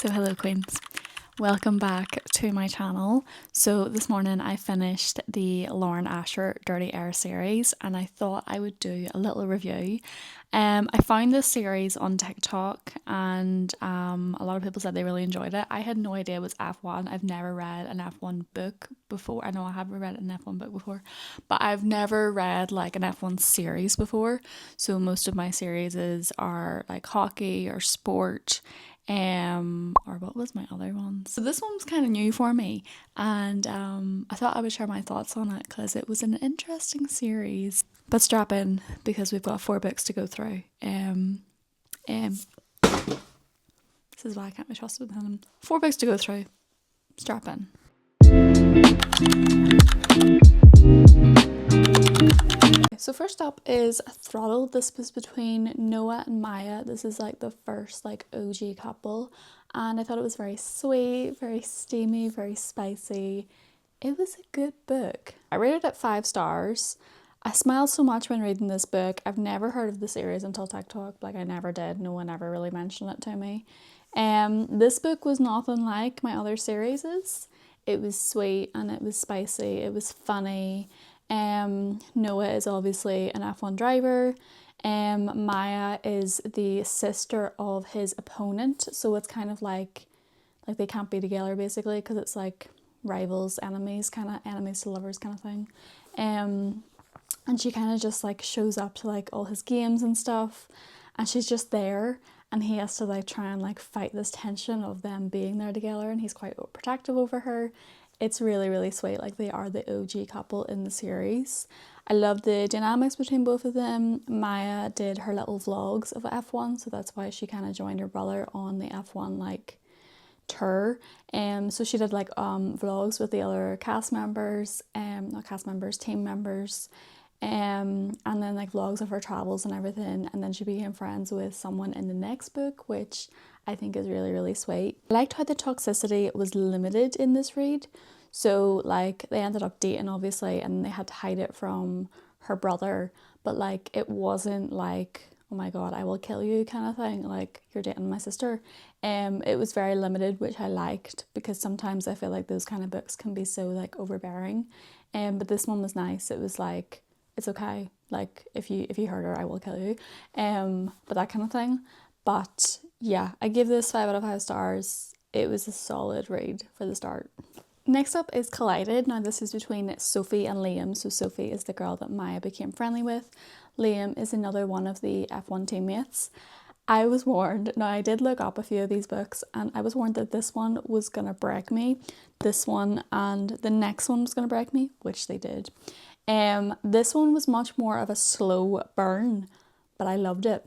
So hello queens, welcome back to my channel. So this morning I finished the Lauren Asher Dirty Air series and I thought I would do a little review. I found this series on TikTok and a lot of people said they really enjoyed it. I had no idea it was F1. I've never read an F1 book before. I know I haven't read an F1 book before, but I've never read like an F1 series before. So most of my series are like hockey or sport, or what was my other one? So this one was kind of new for me, and I thought I would share my thoughts on it because it was an interesting series. But strap in because we've got 4 books to go through. This is why I can't be trusted with them. 4 books to go through. Strap in. So first up is Throttle. This was between Noah and Maya. This is like the first like OG couple, and I thought it was very sweet, very steamy, very spicy. It was a good book. I rated it 5 stars. I smiled so much when reading this book. I've never heard of the series until TikTok. Like I never did. No one ever really mentioned it to me. This book was nothing like my other series. It was sweet and it was spicy. It was funny. Noah is obviously an F1 driver. Maya is the sister of his opponent, so it's kind of like they can't be together basically because it's like rivals, enemies, kind of enemies to lovers kind of thing. And she kind of just like shows up to like all his games and stuff, and she's just there, and he has to like try and like fight this tension of them being there together, and he's quite protective over her. It's really, really sweet. Like they are the OG couple in the series. I love the dynamics between both of them. Maya did her little vlogs of F1, so that's why she kind of joined her brother on the F1 like tour. So she did like vlogs with the other cast members, not cast members, team members. And then like vlogs of her travels and everything, and then she became friends with someone in the next book, which I think is really, really sweet. I liked how the toxicity was limited in this read. So like they ended up dating obviously, and they had to hide it from her brother, but like it wasn't like, oh my god, I will kill you kind of thing, like you're dating my sister. It was very limited, which I liked, because sometimes I feel like those kind of books can be so like overbearing. But this one was nice. It was like, it's okay, like if you hurt her I will kill you, but that kind of thing. But yeah, I give this 5 out of 5 stars. It was a solid read for the start. Next up is Collided. Now this is between Sophie and Liam. So Sophie is the girl that Maya became friendly with. Liam is another one of the F1 teammates. I was warned, now I did look up a few of these books, and I was warned that this one was gonna break me. This one and the next one was gonna break me, which they did. This one was much more of a slow burn, but I loved it.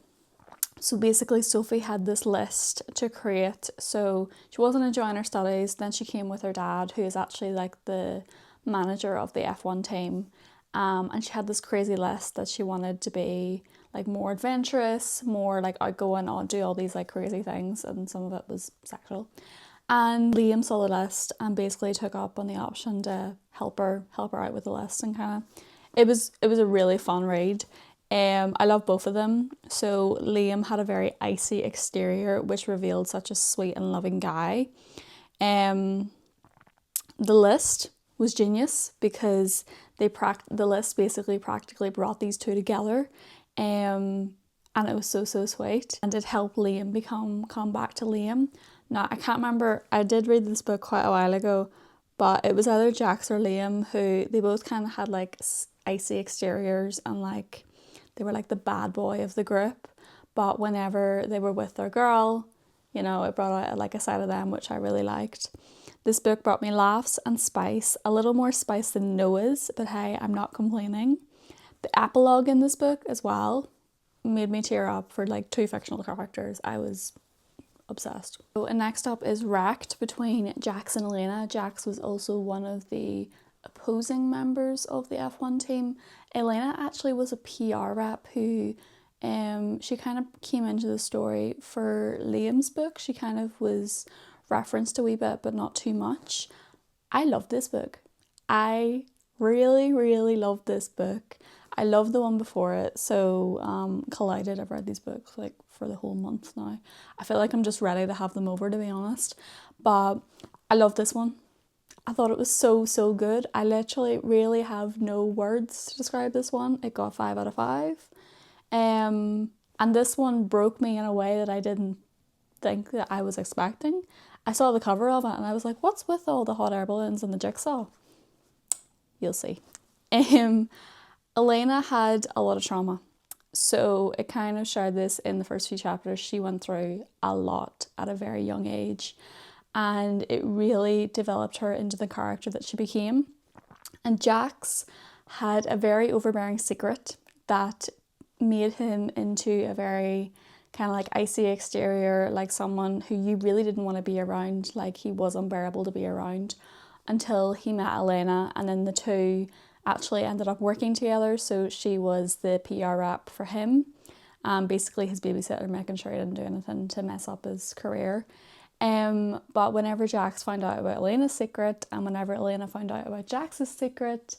So basically Sophie had this list to create. So she wasn't enjoying her studies, then she came with her dad, who is actually like the manager of the F1 team, and she had this crazy list that she wanted to be like more adventurous, more like outgoing, do all these like crazy things, and some of it was sexual. And Liam saw the list and basically took up on the option to help her out with the list, and kind of it was a really fun read. I love both of them. So Liam had a very icy exterior, which revealed such a sweet and loving guy. The list was genius because the list basically practically brought these two together. And it was so sweet, and it helped Liam come back to Liam. Now I can't remember, I did read this book quite a while ago, but it was either Jax or Liam, who they both kind of had like icy exteriors, and like they were like the bad boy of the group, but whenever they were with their girl, you know, it brought out like a side of them which I really liked. This book brought me laughs and spice, a little more spice than Noah's, but hey, I'm not complaining. The epilogue in this book as well made me tear up for like 2 fictional characters. I was obsessed. So, and next up is Wrecked between Jax and Elena. Jax was also one of the opposing members of the F1 team. Elena actually was a PR rep who she kind of came into the story for Liam's book. She kind of was referenced a wee bit, but not too much. I love this book. I really, really loved this book. I love the one before it. So Collided, I've read these books like for the whole month now. I feel like I'm just ready to have them over, to be honest. But I love this one. I thought it was so, so good. I literally really have no words to describe this one. It got 5 out of 5. And this one broke me in a way that I didn't think that I was expecting. I saw the cover of it and I was like, what's with all the hot air balloons and the jigsaw? You'll see. Elena had a lot of trauma. So it kind of shared this in the first few chapters. She went through a lot at a very young age, and it really developed her into the character that she became. And Jax had a very overbearing secret that made him into a very kind of like icy exterior, like someone who you really didn't want to be around, like he was unbearable to be around, until he met Elena, and then the two actually ended up working together. So she was the PR rep for him, basically his babysitter, making sure he didn't do anything to mess up his career. But whenever Jax found out about Elena's secret, and whenever Elena found out about Jax's secret,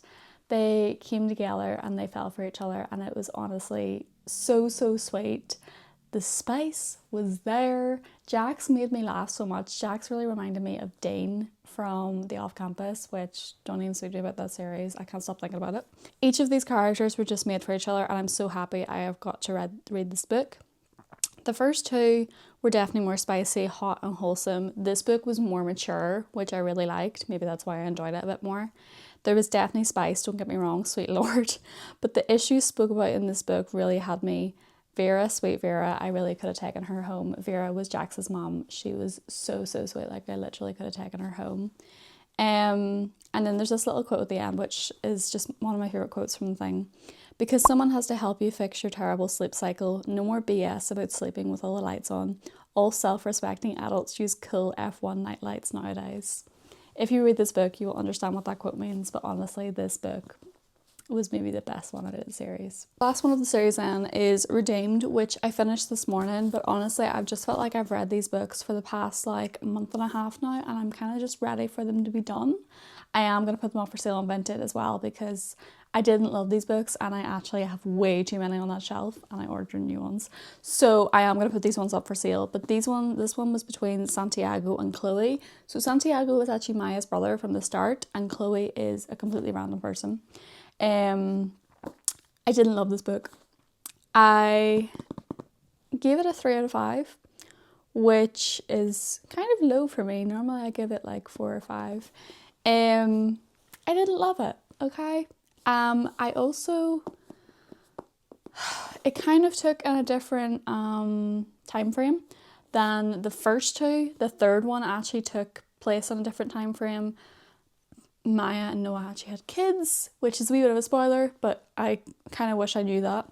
they came together and they fell for each other, and it was honestly so, so sweet. The spice was there. Jax made me laugh so much. Jax really reminded me of Dane from The Off Campus, which don't even speak to me about that series. I can't stop thinking about it. Each of these characters were just made for each other, and I'm so happy I have got to read this book. The first two were definitely more spicy, hot and wholesome. This book was more mature, which I really liked. Maybe that's why I enjoyed it a bit more. There was definitely spice, don't get me wrong, sweet lord. But the issues spoke about in this book really had me. Vera, sweet Vera, I really could have taken her home. Vera was Jax's mom. She was so, so sweet. Like, I literally could have taken her home. And then there's this little quote at the end, which is just one of my favourite quotes from the thing. Because someone has to help you fix your terrible sleep cycle. No more BS about sleeping with all the lights on. All self-respecting adults use cool F1 night lights nowadays. If you read this book, you will understand what that quote means. But honestly, this book was maybe the best one out of the series. The last one of the series then is Redeemed, which I finished this morning, but honestly I've just felt like I've read these books for the past like month and a half now, and I'm kind of just ready for them to be done. I am going to put them up for sale on Vinted as well, because I didn't love these books and I actually have way too many on that shelf, and I ordered new ones. So I am going to put these ones up for sale. But this one was between Santiago and Chloe. So Santiago was actually Maya's brother from the start, and Chloe is a completely random person. I didn't love this book. I gave it a 3 out of 5, which is kind of low for me. Normally I give it like 4 or 5. I didn't love it, okay? I also, it kind of took in a different time frame than the first two. The third one actually took place on a different time frame. Maya and Noah actually had kids, which is a wee bit of a spoiler, but I kind of wish I knew that.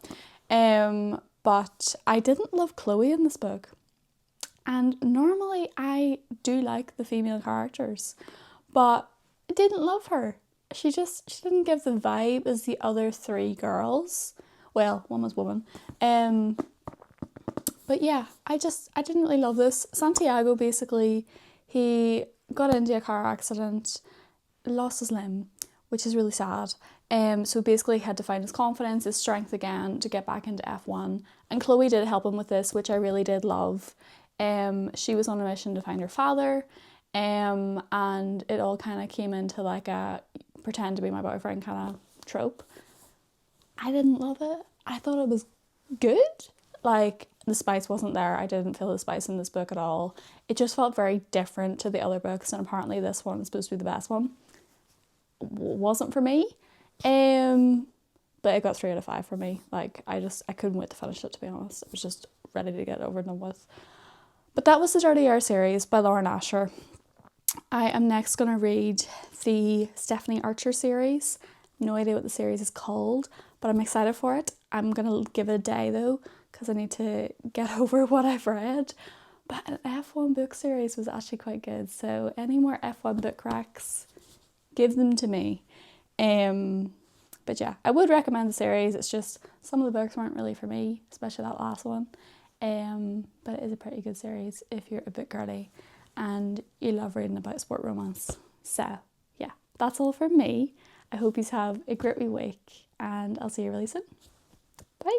But I didn't love Chloe in this book. And normally I do like the female characters, but I didn't love her. She didn't give the vibe as the other 3 girls. Well, one was woman. But yeah, I didn't really love this. Santiago, basically, he got into a car accident, lost his limb, which is really sad. So basically he had to find his confidence, his strength again to get back into F1. And Chloe did help him with this, which I really did love. She was on a mission to find her father. And it all kind of came into like a pretend to be my boyfriend kind of trope. I didn't love it. I thought it was good. Like, the spice wasn't there. I didn't feel the spice in this book at all. It just felt very different to the other books, and apparently this one is supposed to be the best one. Wasn't for me. But it got 3 out of 5 for me. Like, I couldn't wait to finish it, to be honest. I was just ready to get it over and done with. But that was the Dirty Air series by Lauren Asher. I am next going to read the Stephanie Archer series. No idea what the series is called, but I'm excited for it. I'm going to give it a day though, because I need to get over what I've read. But an F1 book series was actually quite good. So any more F1 book racks, give them to me. But yeah, I would recommend the series. It's just some of the books weren't really for me, especially that last one. But it is a pretty good series if you're a book girly and you love reading about sport romance. So yeah, that's all from me. I hope you have a great wee week, and I'll see you really soon. Bye.